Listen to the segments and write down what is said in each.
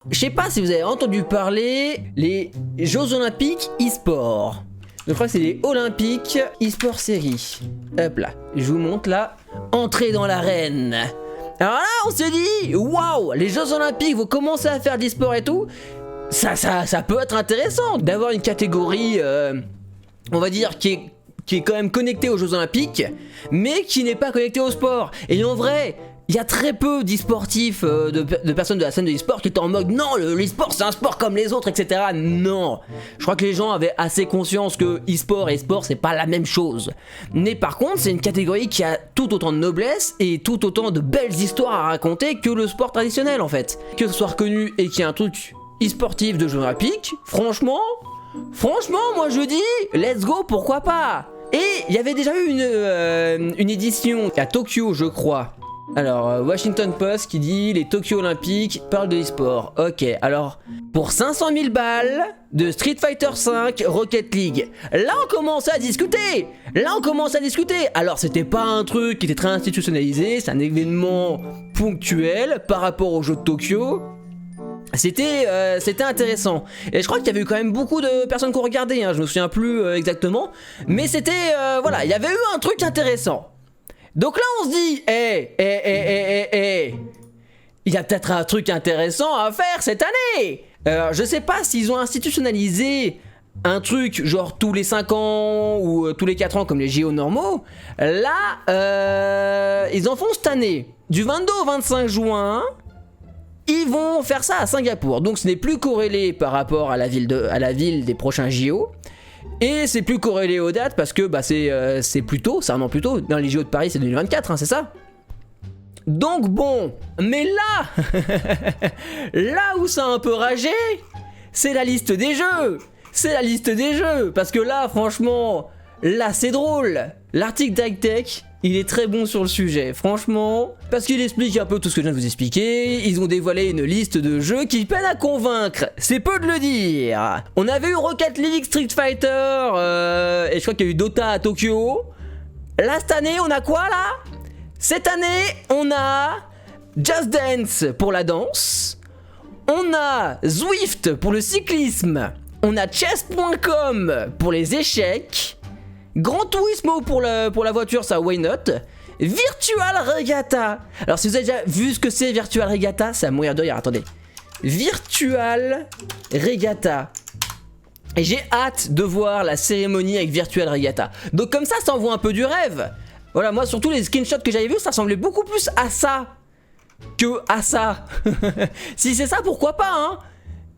Je sais pas si vous avez entendu parler les Jeux Olympiques e-sport. Je crois que c'est les Olympiques e-sport série. Hop là, je vous montre là. Entrée dans l'arène. Alors là, on s'est dit, waouh, les Jeux Olympiques vont commencer à faire d'e-sport et tout. Ça peut être intéressant d'avoir une catégorie, on va dire, qui est quand même connectée aux Jeux Olympiques, mais qui n'est pas connectée au sport. Et en vrai, il y a très peu d'e-sportifs, de personnes de la scène de l'e-sport qui étaient en mode non, l'e-sport c'est un sport comme les autres, etc. Non, je crois que les gens avaient assez conscience que e-sport et sport c'est pas la même chose. Mais par contre, c'est une catégorie qui a tout autant de noblesse et tout autant de belles histoires à raconter que le sport traditionnel en fait. Que ce soit reconnu et qu'il y ait un truc e-sportif de Jeux Olympiques, franchement, moi je dis, let's go, pourquoi pas. Et il y avait déjà eu une édition à Tokyo, je crois. Alors, Washington Post qui dit les Tokyo Olympiques parlent de e-sport. Ok, alors, pour 500 000 balles de Street Fighter V Rocket League. Là, on commence à discuter. Alors, c'était pas un truc qui était très institutionnalisé, c'est un événement ponctuel par rapport aux Jeux de Tokyo. C'était intéressant. Et je crois qu'il y avait eu quand même beaucoup de personnes qui ont regardé, hein, je me souviens plus exactement. Mais c'était, voilà, il y avait eu un truc intéressant. Donc là on se dit, il y a peut-être un truc intéressant à faire cette année. Je sais pas s'ils ont institutionnalisé un truc genre tous les 5 ans ou tous les 4 ans comme les JO normaux. Là, ils en font cette année. Du 22 au 25 juin, ils vont faire ça à Singapour. Donc ce n'est plus corrélé par rapport à la ville des prochains JO. Et c'est plus corrélé aux dates parce que bah, c'est plus tôt, c'est un an plus tôt. Dans les JO de Paris, c'est 2024, hein, c'est ça? Donc bon, mais là, là où ça a un peu ragé, c'est la liste des jeux. Parce que là, franchement, là c'est drôle. L'article d'Agtech, il est très bon sur le sujet, franchement, parce qu'il explique un peu tout ce que je viens de vous expliquer. Ils ont dévoilé une liste de jeux qui peinent à convaincre, c'est peu de le dire. On avait eu Rocket League, Street Fighter, et je crois qu'il y a eu Dota à Tokyo. Là, cette année, on a quoi là? Cette année, on a Just Dance pour la danse, on a Zwift pour le cyclisme, on a Chess.com pour les échecs, Gran Turismo pour la voiture, ça why not. Virtual Regatta. Alors si vous avez déjà vu ce que c'est Virtual Regatta, c'est à mourir de rire, attendez. Virtual Regatta. Et j'ai hâte de voir la cérémonie avec Virtual Regatta. Donc comme ça envoie un peu du rêve. Voilà, moi surtout les screenshots que j'avais vus, ça ressemblait beaucoup plus à ça que à ça. Si c'est ça, pourquoi pas, hein.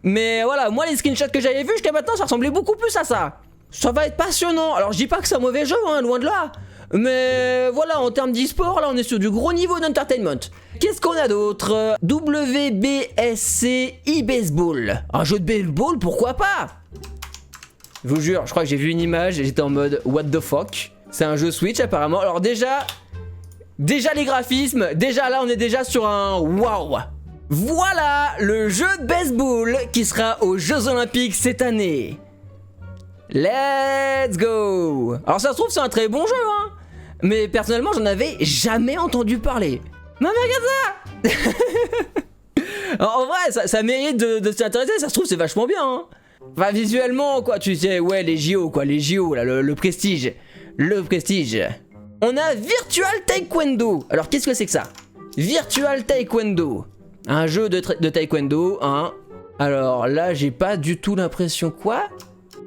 Mais voilà, moi les screenshots que j'avais vus jusqu'à maintenant, ça ressemblait beaucoup plus à ça. Ça va être passionnant. Alors je dis pas que c'est un mauvais jeu, hein, loin de là. Mais voilà, en termes d'e-sport, là on est sur du gros niveau d'entertainment. Qu'est-ce qu'on a d'autre? WBSC e-baseball. Un jeu de baseball, pourquoi pas? Je vous jure, je crois que j'ai vu une image et j'étais en mode what the fuck. C'est un jeu Switch apparemment. Alors déjà les graphismes, déjà là on est déjà sur un waouh. Voilà le jeu de baseball qui sera aux Jeux Olympiques cette année. Let's go! Alors ça se trouve c'est un très bon jeu, hein. Mais personnellement j'en avais jamais entendu parler. Non mais regarde ça. Alors, en vrai ça mérite de s'intéresser, ça se trouve c'est vachement bien, hein. Enfin visuellement quoi, tu sais, ouais les JO quoi, les JO là, le prestige. Le prestige. On a Virtual Taekwondo. Alors qu'est-ce que c'est que ça? Virtual Taekwondo. Un jeu de taekwondo, hein. Alors là j'ai pas du tout l'impression quoi?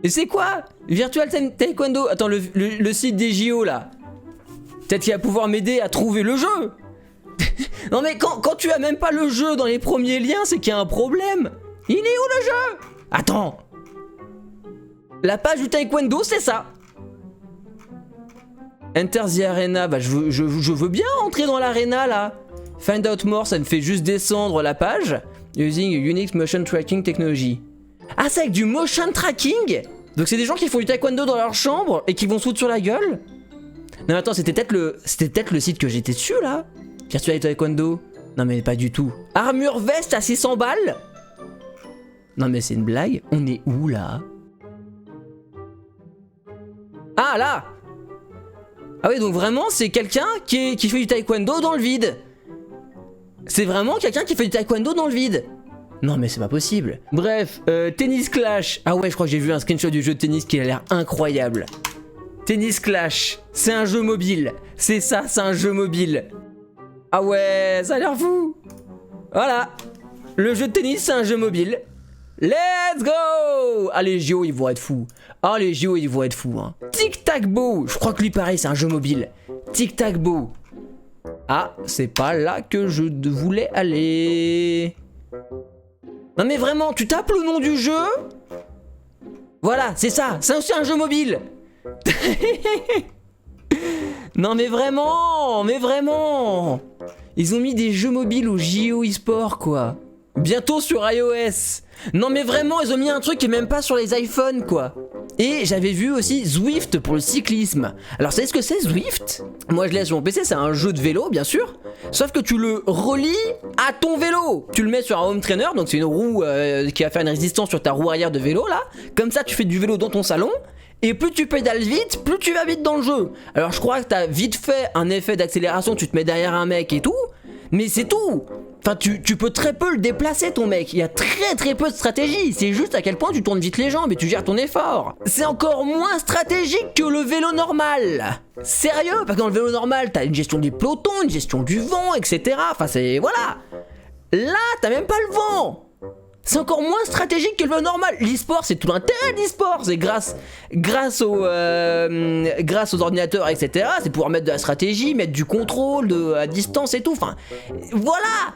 Et c'est quoi? Virtual Taekwondo. Attends, le site des JO là. Peut-être qu'il va pouvoir m'aider à trouver le jeu. Non mais quand tu as même pas le jeu dans les premiers liens, c'est qu'il y a un problème. Il est où le jeu? Attends. La page du Taekwondo, c'est ça. Enter the arena. Bah je veux bien entrer dans l'arena là. Find out more, ça me fait juste descendre la page. Using a unique motion tracking technology. Ah, c'est avec du motion tracking? Donc c'est des gens qui font du taekwondo dans leur chambre et qui vont se foutre sur la gueule? Non mais attends, c'était peut-être le site que j'étais dessus là? Virtual Taekwondo? Non mais pas du tout. Armure veste à 600 balles? Non mais c'est une blague? On est où là? Ah là! Ah oui, donc vraiment c'est quelqu'un qui fait du taekwondo dans le vide. C'est vraiment quelqu'un qui fait du taekwondo dans le vide. Non mais c'est pas possible. Bref, Tennis Clash. Ah ouais, je crois que j'ai vu un screenshot du jeu de tennis qui a l'air incroyable. Tennis Clash, c'est un jeu mobile. C'est ça, c'est un jeu mobile. Ah ouais, ça a l'air fou. Voilà. Le jeu de tennis, c'est un jeu mobile. Let's go. Ah, les JO, ils vont être fous. Ah, les JO, ils vont être fous. Hein. Tic-tac-bo. Je crois que lui, pareil, c'est un jeu mobile. Tic-tac-bo. Ah, c'est pas là que je voulais aller. Non mais vraiment, tu tapes le nom du jeu. Voilà, c'est ça. C'est aussi un jeu mobile. Non mais vraiment. Ils ont mis des jeux mobiles au JO eSport quoi. Bientôt sur iOS. Non mais vraiment, ils ont mis un truc qui est même pas sur les iPhones quoi. Et j'avais vu aussi Zwift pour le cyclisme. Alors vous savez ce que c'est Zwift? Moi je l'ai sur mon PC, c'est un jeu de vélo bien sûr. Sauf que tu le relis à ton vélo. Tu le mets sur un home trainer, donc c'est une roue qui va faire une résistance sur ta roue arrière de vélo là. Comme ça tu fais du vélo dans ton salon. Et plus tu pédales vite, plus tu vas vite dans le jeu. Alors je crois que t'as vite fait un effet d'accélération, tu te mets derrière un mec et tout. Mais c'est tout. Enfin, tu peux très peu le déplacer ton mec. Il y a très peu de stratégie. C'est juste à quel point tu tournes vite les jambes et tu gères ton effort. C'est encore moins stratégique que le vélo normal. Sérieux, parce que dans le vélo normal, t'as une gestion des pelotons, une gestion du vent, etc. Enfin, c'est... Voilà. Là, t'as même pas le vent. C'est encore moins stratégique que le vélo normal. L'e-sport, c'est tout l'intérêt de l'e-sport. C'est grâce aux ordinateurs, etc. C'est pouvoir mettre de la stratégie, mettre du contrôle à distance et tout. Enfin, voilà.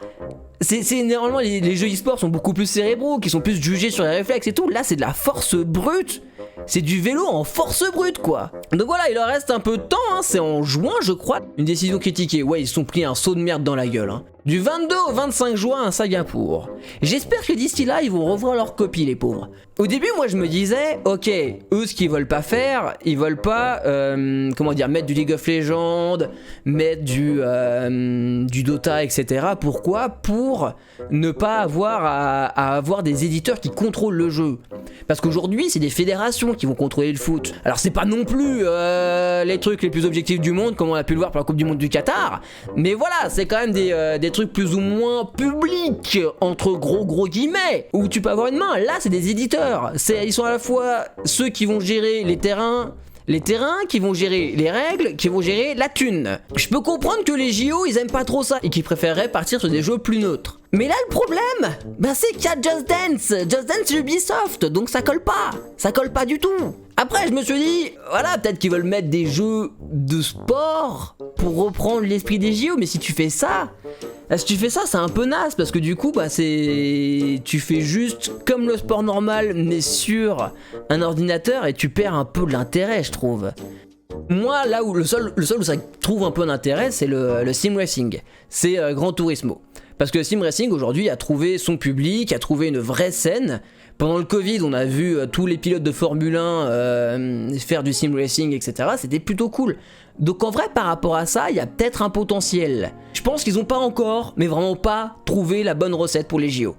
C'est normalement les jeux e-sport sont beaucoup plus cérébraux, qui sont plus jugés sur les réflexes et tout. Là, c'est de la force brute. C'est du vélo en force brute quoi. Donc voilà, il leur reste un peu de temps, hein. C'est en juin je crois. Une décision critiquée, ouais ils se sont pris un saut de merde dans la gueule. Hein. Du 22 au 25 juin à Singapour. J'espère que d'ici là ils vont revoir leur copie les pauvres. Au début moi je me disais, ok, eux ce qu'ils veulent pas faire, ils veulent pas, mettre du League of Legends, mettre du Dota etc. Pourquoi? Pour ne pas avoir à avoir des éditeurs qui contrôlent le jeu. Parce qu'aujourd'hui c'est des fédérations qui vont contrôler le foot. Alors c'est pas non plus les trucs les plus objectifs du monde comme on a pu le voir pour la Coupe du Monde du Qatar, mais voilà, c'est quand même des trucs plus ou moins publics entre gros guillemets où tu peux avoir une main. Là c'est des éditeurs, ils sont à la fois ceux qui vont gérer les terrains, qui vont gérer les règles, qui vont gérer la thune. Je peux comprendre que les JO ils aiment pas trop ça et qu'ils préféreraient partir sur des jeux plus neutres. Mais là le problème, c'est qu'il y a Just Dance Ubisoft, donc ça colle pas du tout. Après je me suis dit, voilà, peut-être qu'ils veulent mettre des jeux de sport pour reprendre l'esprit des JO, mais si tu fais ça, c'est un peu naze parce que du coup tu fais juste comme le sport normal mais sur un ordinateur et tu perds un peu de l'intérêt je trouve. Moi là où le seul où ça trouve un peu d'intérêt c'est le sim racing, c'est Gran Turismo. Parce que le sim racing aujourd'hui a trouvé son public, a trouvé une vraie scène. Pendant le Covid, on a vu tous les pilotes de Formule 1 faire du sim racing, etc. C'était plutôt cool. Donc en vrai, par rapport à ça, il y a peut-être un potentiel. Je pense qu'ils n'ont pas encore, mais vraiment pas, trouvé la bonne recette pour les JO.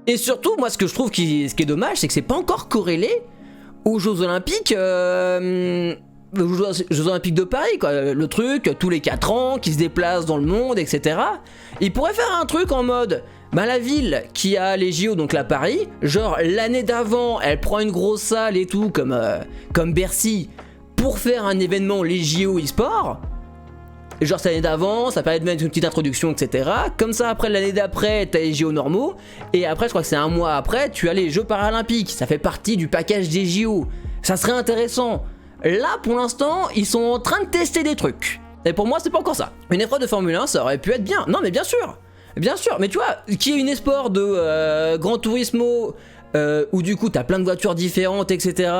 Et surtout, moi, ce que je trouve ce qui est dommage, c'est que c'est pas encore corrélé aux Jeux Olympiques. Aux Jeux Olympiques de Paris, quoi. Le truc, tous les 4 ans, qui se déplacent dans le monde, etc. Ils pourraient faire un truc en mode... la ville qui a les JO, donc la Paris, genre l'année d'avant, elle prend une grosse salle et tout, comme Bercy, pour faire un événement, les JO e-sport. Genre cette année d'avant, ça permet de mettre une petite introduction, etc. Comme ça, après l'année d'après, t'as les JO normaux. Et après, je crois que c'est un mois après, tu as les Jeux Paralympiques. Ça fait partie du package des JO. Ça serait intéressant. Là, pour l'instant, ils sont en train de tester des trucs. Et pour moi, c'est pas encore ça. Une épreuve de Formule 1, ça aurait pu être bien. Non, mais bien sûr. Bien sûr, mais tu vois, qui est une esport de Gran Turismo, où du coup t'as plein de voitures différentes, etc.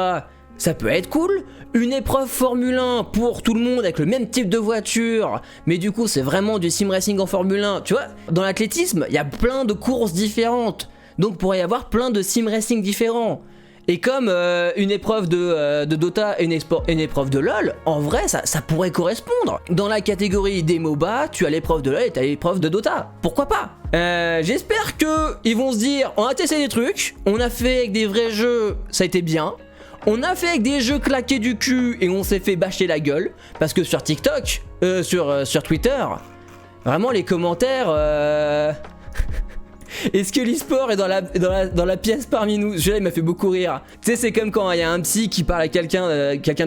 Ça peut être cool. Une épreuve Formule 1 pour tout le monde avec le même type de voiture, mais du coup c'est vraiment du sim racing en Formule 1. Tu vois, dans l'athlétisme, il y a plein de courses différentes, donc pourrait y avoir plein de sim racing différents. Et comme une épreuve de Dota et une épreuve de LoL, en vrai ça pourrait correspondre. Dans la catégorie des MOBA, tu as l'épreuve de LoL et tu as l'épreuve de Dota. Pourquoi pas? J'espère qu'ils vont se dire, on a testé des trucs, on a fait avec des vrais jeux, ça a été bien. On a fait avec des jeux claqués du cul et on s'est fait bâcher la gueule. Parce que sur TikTok, sur Twitter, vraiment les commentaires... Est-ce que l'e-sport est dans la pièce parmi nous? Celui-là il m'a fait beaucoup rire. Tu sais, c'est comme quand il y a un psy qui parle à quelqu'un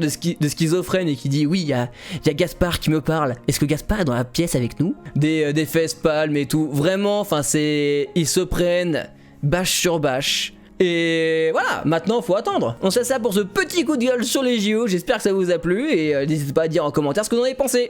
de schizophrène et qui dit oui, il y a Gaspard qui me parle. Est-ce que Gaspard est dans la pièce avec nous? Des fesses palmes et tout. Vraiment, enfin c'est... Ils se prennent bâche sur bâche. Et voilà, maintenant faut attendre. On sait ça pour ce petit coup de gueule sur les JO, j'espère que ça vous a plu et n'hésitez pas à dire en commentaire ce que vous en avez pensé.